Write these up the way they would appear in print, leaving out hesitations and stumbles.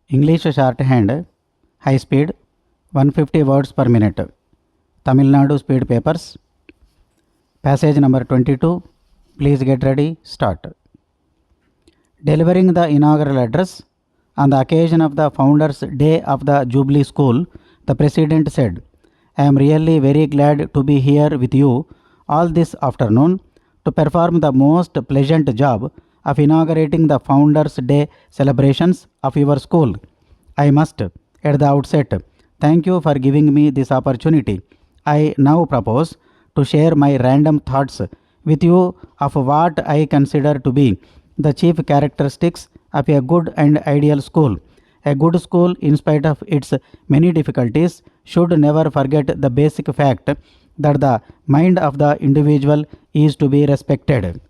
English shorthand, high speed, 150 words per minute. Tamil Nadu speed papers. Passage number 22. Please get ready. Start. Delivering the inaugural address on the occasion of the Founders' Day of the Jubilee School, the President said, I am really very glad to be here with you all this afternoon to perform the most pleasant job of inaugurating the Founders' Day celebrations of your school. I must, at the outset, thank you for giving me this opportunity. I now propose to share my random thoughts with you of what I consider to be the chief characteristics of a good and ideal school. A good school, in spite of its many difficulties, should never forget the basic fact that the mind of the individual is to be respected.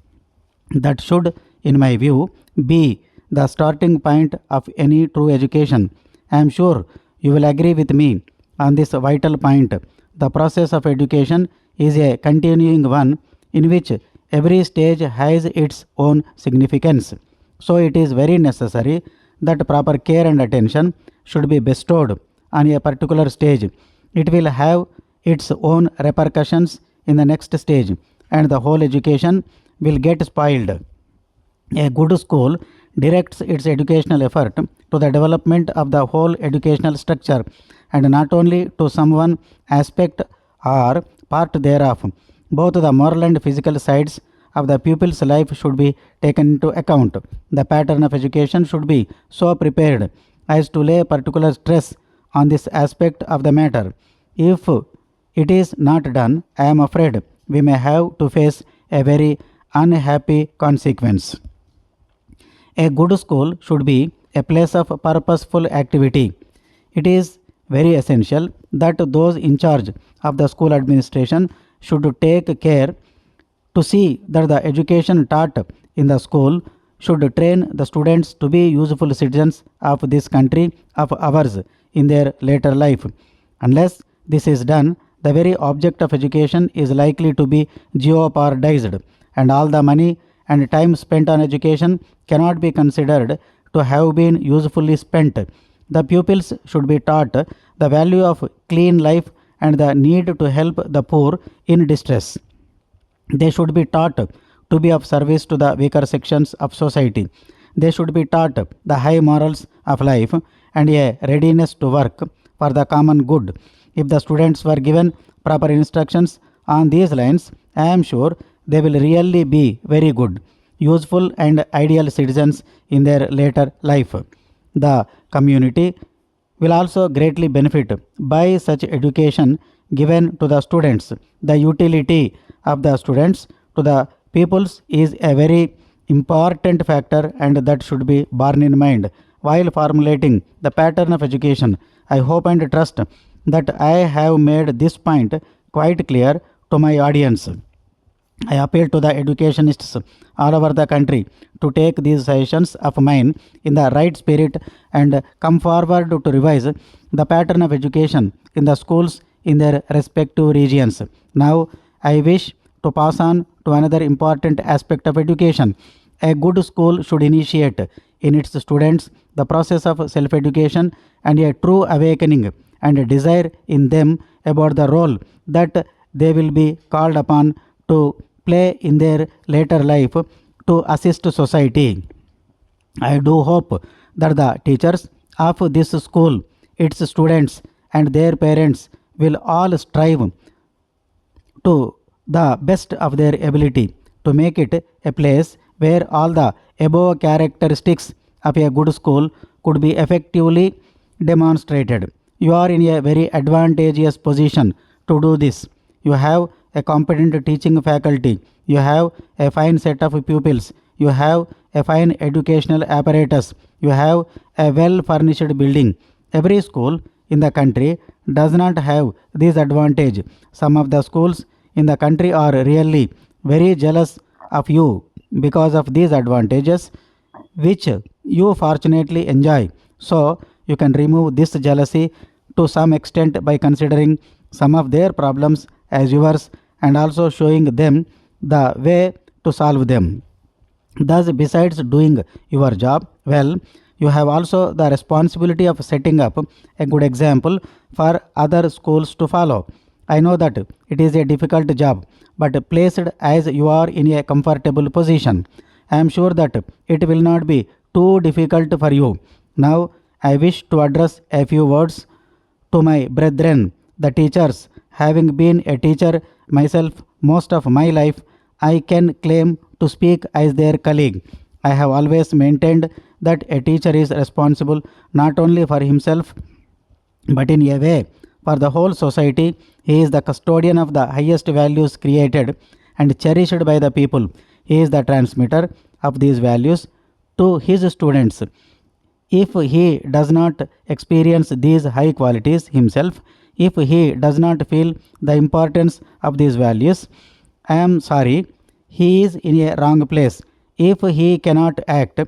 That should, in my view, be the starting point of any true education. I am sure you will agree with me on this vital point. The process of education is a continuing one in which every stage has its own significance. So it is very necessary that proper care and attention should be bestowed on a particular stage. It will have its own repercussions in the next stage, and the whole education will get spoiled. A good school directs its educational effort to the development of the whole educational structure and not only to some one aspect or part thereof. Both the moral and physical sides of the pupil's life should be taken into account. The pattern of education should be so prepared as to lay particular stress on this aspect of the matter. If it is not done, I am afraid we may have to face a very unhappy consequence. A good school should be a place of purposeful activity. It is very essential that those in charge of the school administration should take care to see that the education taught in the school should train the students to be useful citizens of this country of ours in their later life. Unless this is done, the very object of education is likely to be jeopardized, and all the money and time spent on education cannot be considered to have been usefully spent. The pupils should be taught the value of clean life and the need to help the poor in distress. They should be taught to be of service to the weaker sections of society. They should be taught the high morals of life and a readiness to work for the common good. If the students were given proper instructions on these lines, I am sure they will really be very good, useful and ideal citizens in their later life. The community will also greatly benefit by such education given to the students. The utility of the students to the peoples is a very important factor, and that should be borne in mind while formulating the pattern of education. I hope and trust that I have made this point quite clear to my audience. I appeal to the educationists all over the country to take these suggestions of mine in the right spirit and come forward to revise the pattern of education in the schools in their respective regions. Now, I wish to pass on to another important aspect of education. A good school should initiate in its students the process of self-education and a true awakening and desire in them about the role that they will be called upon to play in their later life to assist society. I do hope that the teachers of this school, its students, and their parents will all strive to the best of their ability to make it a place where all the above characteristics of a good school could be effectively demonstrated. You are in a very advantageous position to do this. You have a competent teaching faculty. You have a fine set of pupils. You have a fine educational apparatus. You have a well furnished building. Every school in the country does not have this advantage. Some of the schools in the country are really very jealous of you because of these advantages which you fortunately enjoy. So you can remove this jealousy to some extent by considering some of their problems as yours and also showing them the way to solve them. Thus, besides doing your job well, You have also the responsibility of setting up a good example for other schools to follow. I know that it is a difficult job, but placed as you are in a comfortable position, I am sure that it will not be too difficult for you. Now, I wish to address a few words to my brethren, the teachers. Having been a teacher myself most of my life, I can claim to speak as their colleague. I have always maintained that a teacher is responsible not only for himself but in a way for the whole society. He is the custodian of the highest values created and cherished by the people. He is the transmitter of these values to his students. If he does not experience these high qualities himself, if he does not feel the importance of these values, I am sorry, he is in a wrong place. If he cannot act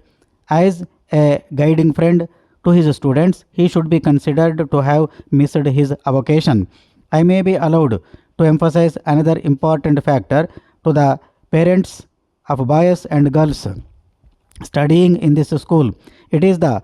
as a guiding friend to his students, he should be considered to have missed his vocation. I may be allowed to emphasize another important factor to the parents of boys and girls studying in this school. It is the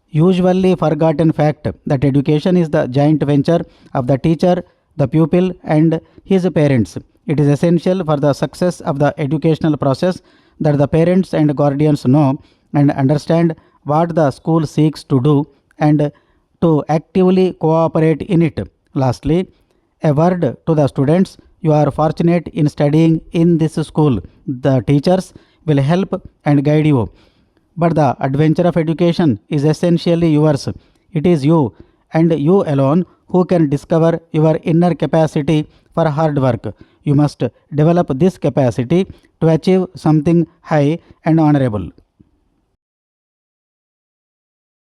usually forgotten fact that education is the joint venture of the teacher, the pupil, and his parents. It is essential for the success of the educational process that the parents and guardians know and understand what the school seeks to do and to actively cooperate in it. Lastly, a word to the students: you are fortunate in studying in this school. The teachers will help and guide you, but the adventure of education is essentially yours. It is you and you alone who can discover your inner capacity for hard work. You must develop this capacity to achieve something high and honorable.